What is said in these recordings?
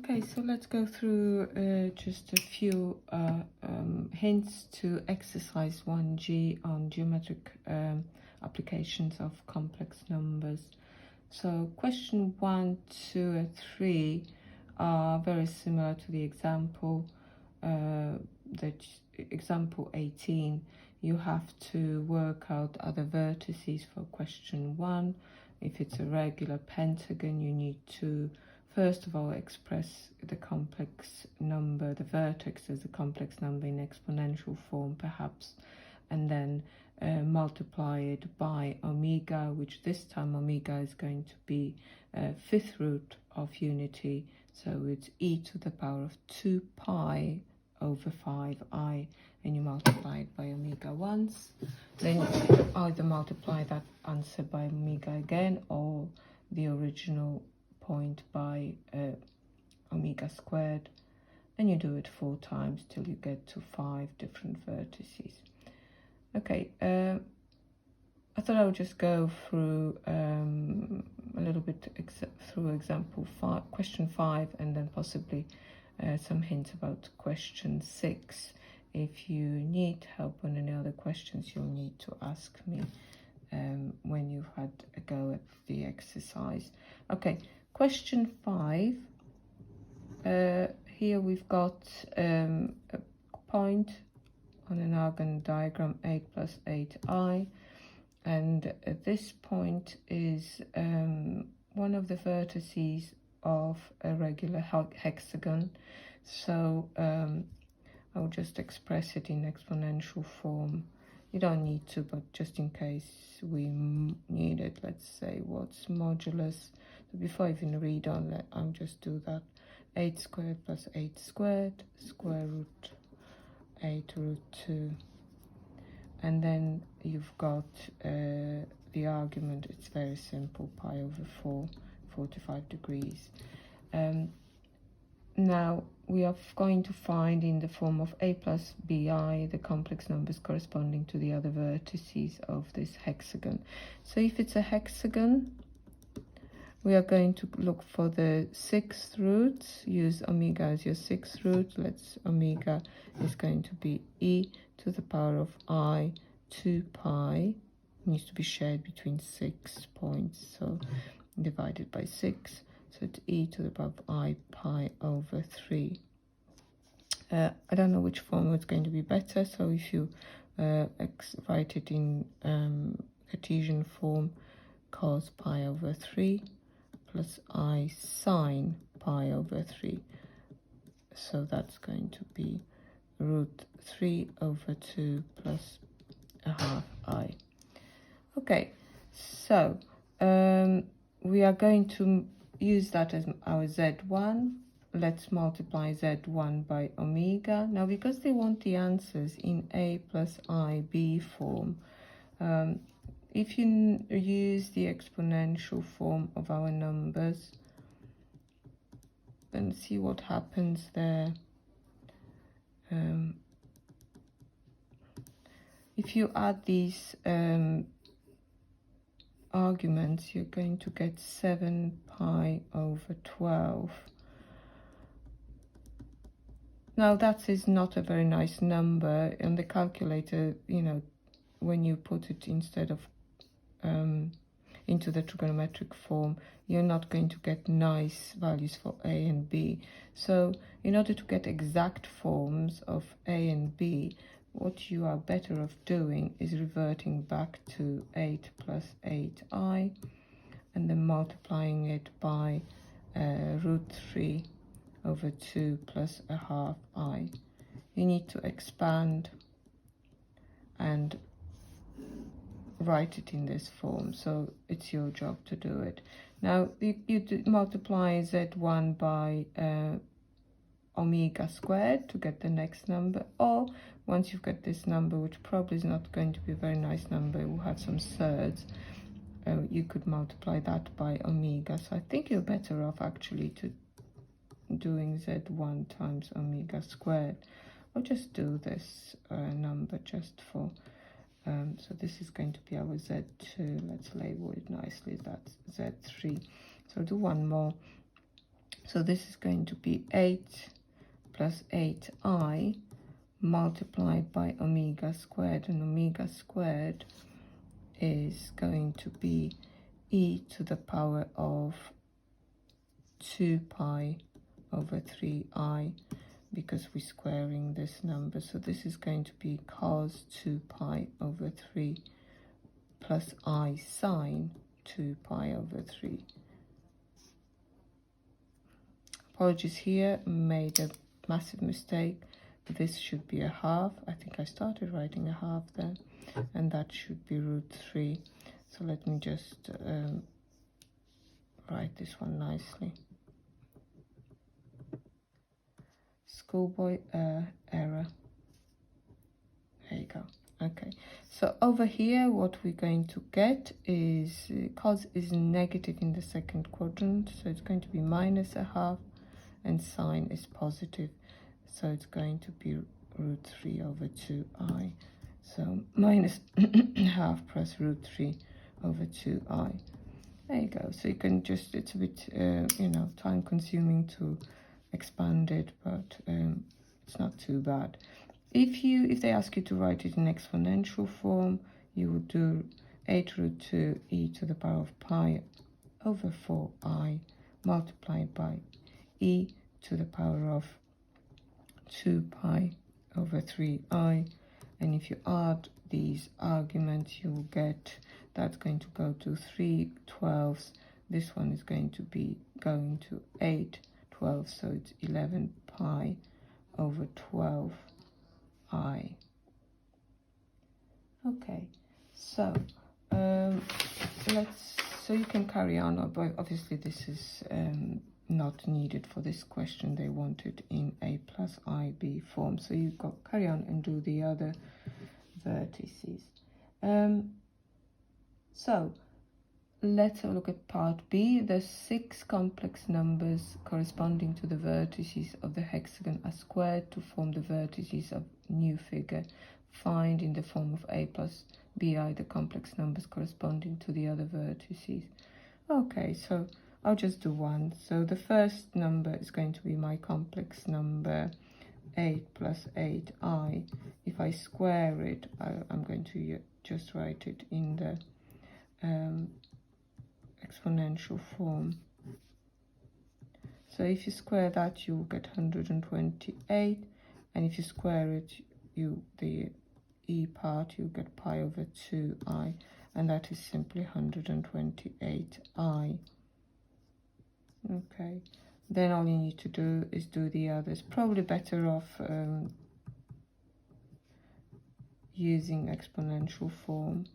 Okay, so let's go through just a few hints to exercise 1G on geometric applications of complex numbers. So question 1, 2, and 3 are very similar to the example. Example 18, you have to work out other vertices for question 1. If it's a regular pentagon, you need to first of all express the complex number, the vertex as a complex number in exponential form perhaps, and then multiply it by omega, which this time omega is going to be fifth root of unity, so it's e to the power of 2 pi over 5i, and you multiply it by omega once. Then you either multiply that answer by omega again or the original point by omega squared, and you do it 4 times till you get to 5 different vertices. Okay, I thought I would just go through a little bit through example 5, question 5, and then possibly some hints about question 6. If you need help on any other questions, you'll need to ask me when you've had a go at the exercise. Okay, question 5. Here we've got a point on an Argand diagram 8 plus 8i, and this point is one of the vertices of a regular hexagon. So I'll just express it in exponential form. You don't need to, but just in case we need it, let's say what's modulus. So before I even read on, I'll just do that. 8 squared plus 8 squared, square root 8 root 2. And then you've got the argument. It's very simple, pi over 4, 45 degrees. Now we are going to find in the form of a plus bi the complex numbers corresponding to the other vertices of this hexagon. So if it's a hexagon, we are going to look for the 6th root. Use omega as your 6th root. Omega is going to be e to the power of I 2 pi. It needs to be shared between 6 points, so divided by 6. So it's e to the power of I pi over 3. I don't know which form is going to be better, so if you write it in Cartesian form, cos pi over 3 plus I sine pi over 3. So that's going to be root 3 over 2 plus a half I. Okay, so we are going to use that as our Z1. Let's multiply Z1 by omega. Now, because they want the answers in A plus IB form, if you use the exponential form of our numbers, then see what happens there. If you add these arguments, you're going to get 7 pi over 12. Now that is not a very nice number. On the calculator, you know, when you put it instead of into the trigonometric form, you're not going to get nice values for A and B. So in order to get exact forms of A and B, what you are better off doing is reverting back to 8 plus 8i and then multiplying it by root 3 over 2 plus a half I. You need to expand and write it in this form, so it's your job to do it. Now you multiply Z1 by omega squared to get the next number, or once you've got this number, which probably is not going to be a very nice number, it will have some thirds, you could multiply that by omega. So I think you're better off actually to doing Z1 times omega squared. I'll just do this number just for so this is going to be our Z2. Let's label it nicely. That's Z3. So I'll do one more. So this is going to be 8 plus 8i multiplied by omega squared, and omega squared is going to be e to the power of 2 pi over 3i, because we're squaring this number. So this is going to be cos 2 pi over 3 plus I sine 2 pi over 3. Apologies here, made a massive mistake. This should be a half. I think I started writing a half there, and that should be root 3. So let me just write this one nicely. Schoolboy error. There you go. Okay, so over here what we're going to get is cos is negative in the second quadrant, so it's going to be minus a half, and sine is positive, so it's going to be root 3 over 2i. So minus half plus root 3 over 2i. There you go. So you can just, it's a bit you know, time consuming to expand it, but it's not too bad. If they ask you to write it in exponential form, you would do 8 root 2 e to the power of pi over 4i multiplied by e to the power of 2 pi over 3i. And if you add these arguments, you will get, that's going to go to 3/12. This one is going to be going to 8/12, so it's 11 pi over 12i. Okay, so so you can carry on, but obviously this is not needed for this question. They want it in a plus ib form, so you go carry on and do the other vertices. So let's have a look at part B. The 6 complex numbers corresponding to the vertices of the hexagon are squared to form the vertices of new figure. Find in the form of a plus bi the complex numbers corresponding to the other vertices. Okay, so I'll just do one. So the first number is going to be my complex number 8 plus 8i. If I square it, I'm going to just write it in the exponential form. So if you square that, you'll get 128, and if you square it, the e part, you get pi over 2i, and that is simply 128i. Okay, then all you need to do is do the others. Probably better off using exponential form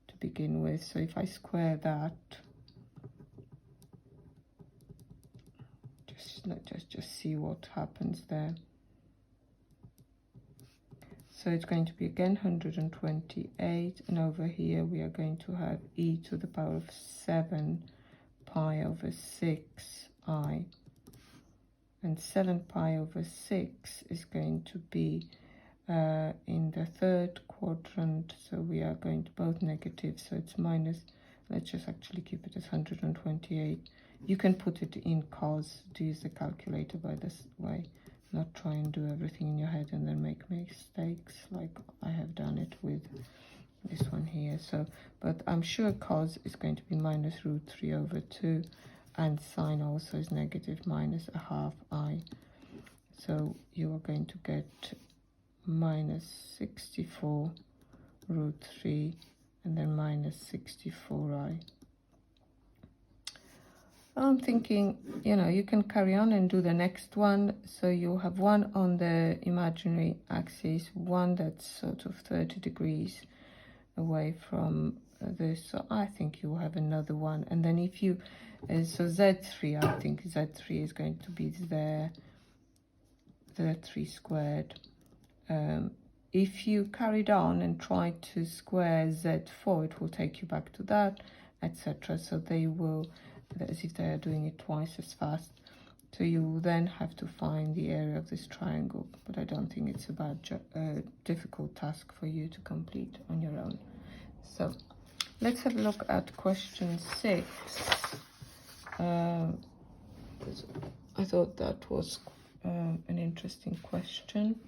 to begin with. So if I square that, let's just see what happens there. So it's going to be again 128, and over here we are going to have e to the power of 7 pi over 6i, and 7 pi over 6 is going to be in the third quadrant, so we are going to both negative, so it's minus, let's just actually keep it as 128. You can put it in cos, to use the calculator by this way, not try and do everything in your head and then make mistakes like I have done it with this one here. So, but I'm sure cos is going to be minus root 3 over 2, and sine also is negative minus a half I. So you are going to get minus 64 root 3 and then minus 64i. I'm thinking, you know, you can carry on and do the next one. So you'll have one on the imaginary axis, one that's sort of 30 degrees away from this. So I think you'll have another one. And then if you, so Z3, I think Z3 is going to be there, Z3 squared. If you carried on and tried to square Z4, it will take you back to that, etc. So they will, as if they are doing it twice as fast. So you will then have to find the area of this triangle, but I don't think it's a bad, difficult task for you to complete on your own. So let's have a look at question 6. I thought that was an interesting question.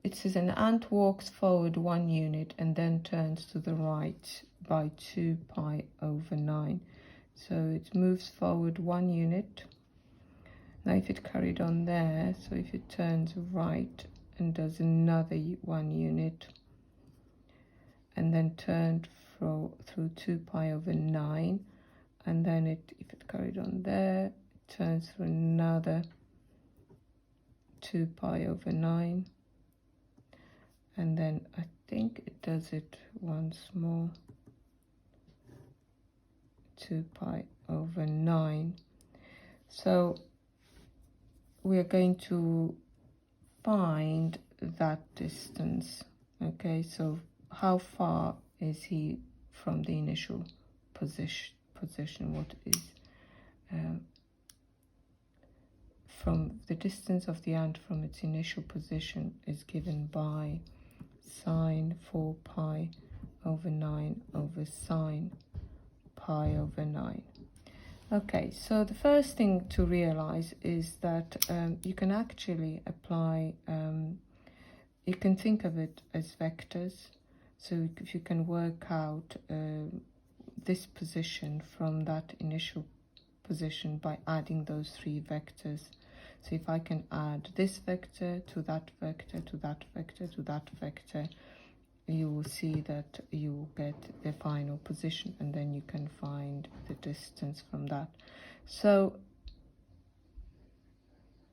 It says an ant walks forward 1 unit and then turns to the right by 2 pi over 9. So it moves forward 1 unit. Now if it carried on there, so if it turns right and does another 1 unit and then turned through 2 pi over 9, and then if it carried on there, it turns through another 2 pi over 9, and then I think it does it once more, 2 pi over 9. So we are going to find that distance. Okay, so how far is he from the initial position? What is from the distance of the ant from its initial position is given by sine 4 pi over 9 over sine pi over 9. Okay, so the first thing to realize is that you can actually apply, you can think of it as vectors. So if you can work out this position from that initial position by adding those 3 vectors. So if I can add this vector to that vector, to that vector, to that vector, you will see that you will get the final position, and then you can find the distance from that. So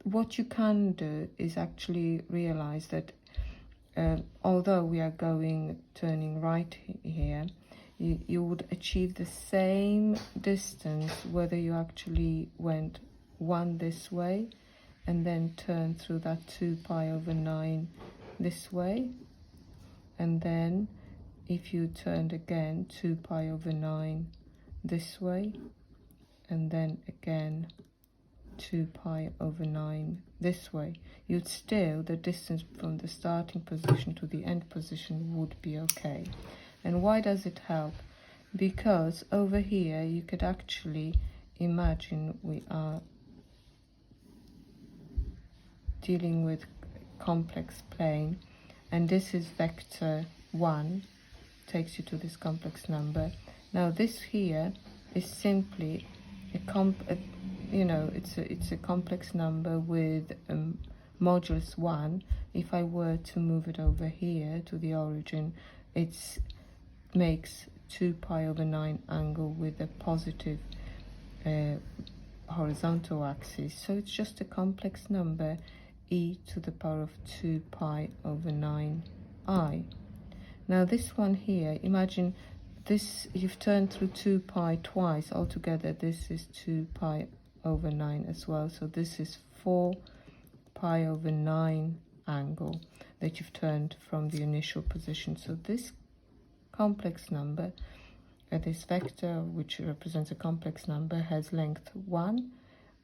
what you can do is actually realize that although we are turning right here, you would achieve the same distance whether you actually went 1 this way and then turned through that 2 pi over 9 this way, and then if you turned again 2 pi over 9 this way, and then again 2 pi over 9 this way, you'd still, the distance from the starting position to the end position would be okay. And why does it help? Because over here you could actually imagine we are dealing with complex plane, and this is vector 1, takes you to this complex number. Now this here is simply it's a complex number with modulus 1. If I were to move it over here to the origin, it makes 2 pi over 9 angle with a positive horizontal axis. So it's just a complex number, e to the power of 2 pi over 9i. Now this one here, imagine this, you've turned through 2 pi twice. Altogether this is 2 pi over 9 as well. So this is 4 pi over 9 angle that you've turned from the initial position. So this complex number, this vector which represents a complex number, has length 1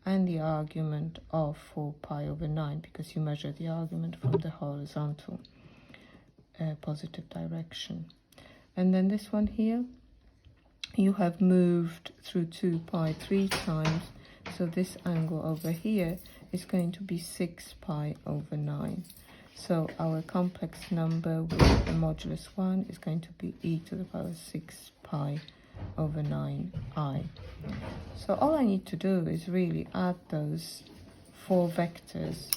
and the argument of 4 pi over 9, because you measure the argument from the horizontal positive direction. And then this one here, you have moved through 2 pi 3 times, so this angle over here is going to be 6 pi over 9. So our complex number with a modulus 1 is going to be e to the power 6 pi over 9i. So all I need to do is really add those 4 vectors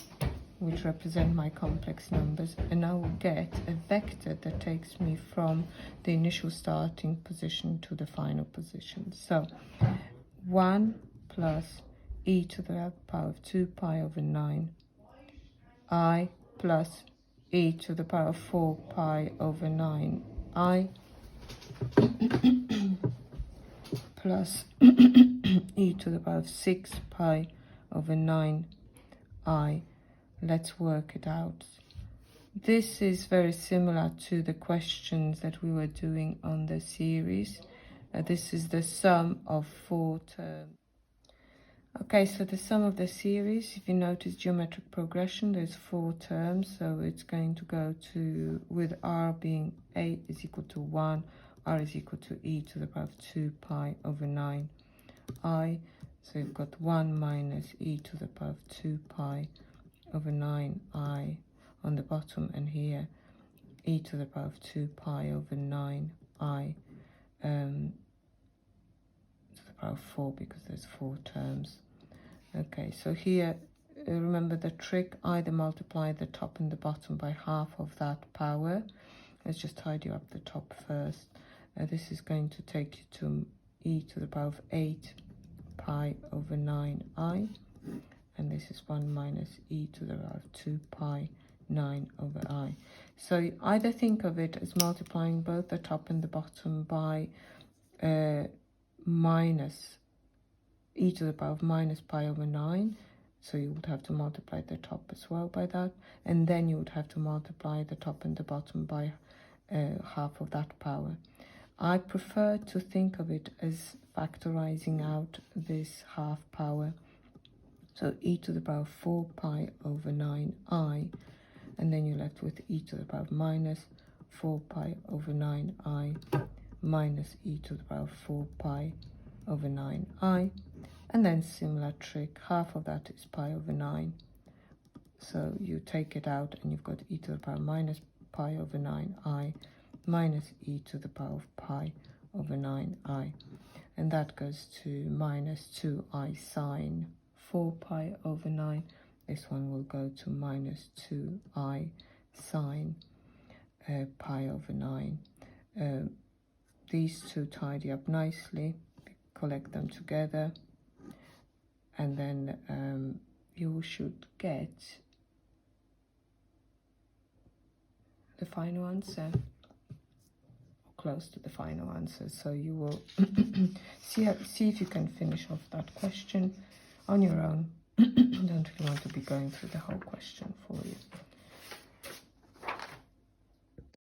which represent my complex numbers, and I will get a vector that takes me from the initial starting position to the final position. So 1 plus e to the power of 2 pi over 9 I plus e to the power of 4 pi over 9 I plus e to the power of 6 pi over 9 I. Let's work it out. This is very similar to the questions that we were doing on the series. This is the sum of 4 terms. Okay, so the sum of the series, if you notice geometric progression, there's 4 terms, so it's going to go to, with r being a is equal to 1, r is equal to e to the power of 2 pi over 9 I. So you've got 1 minus e to the power of 2 pi over 9i on the bottom, and here e to the power of 2 pi over 9i to the power of 4, because there's 4 terms. Okay, so here, remember the trick, either multiply the top and the bottom by half of that power. Let's just tidy up the top first. This is going to take you to e to the power of 8 pi over 9i, and this is 1 minus e to the power of 2 pi 9 over I. So you either think of it as multiplying both the top and the bottom by minus e to the power of minus pi over 9, so you would have to multiply the top as well by that, and then you would have to multiply the top and the bottom by half of that power. I prefer to think of it as factorizing out this half power, so e to the power of 4 pi over 9i, and then you're left with e to the power of minus 4 pi over 9i minus e to the power of 4 pi over 9i, and then similar trick, half of that is pi over 9, so you take it out and you've got e to the power minus pi over 9i minus e to the power of pi over 9i, and that goes to minus 2i sine 4 pi over 9. This one will go to minus 2i sine pi over 9. These two tidy up nicely, collect them together, and then you should get the final answer, or close to the final answer. So you will see if you can finish off that question on your own. Don't really want to be going through the whole question for you.